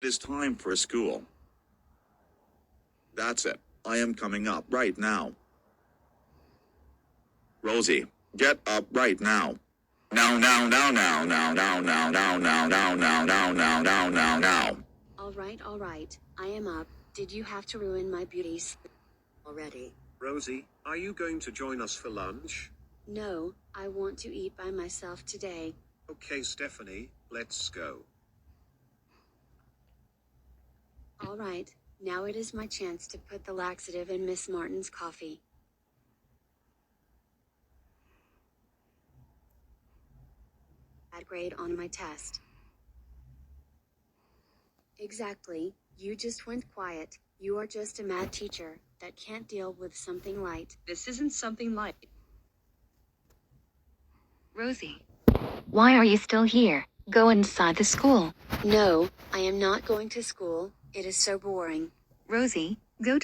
It is time for school. That's it. I am coming up right now. Rosie, get up right now. Now, now, now, now, now, now, now, now, now, now, now, now, now, now, now, now. All right. I am up. Did you have to ruin my beauties already? Rosie, are you going to join us for lunch? No, I want to eat by myself today. Okay, Stephanie, let's go. All right, now it is my chance to put the laxative in Miss Martin's coffee. Bad grade on my test. Exactly, you just went quiet. You are just a mad teacher that can't deal with something light. This isn't something light. Rosie, why are you still here? Go inside the school. No, I am not going to school. It is so boring. Rosie, go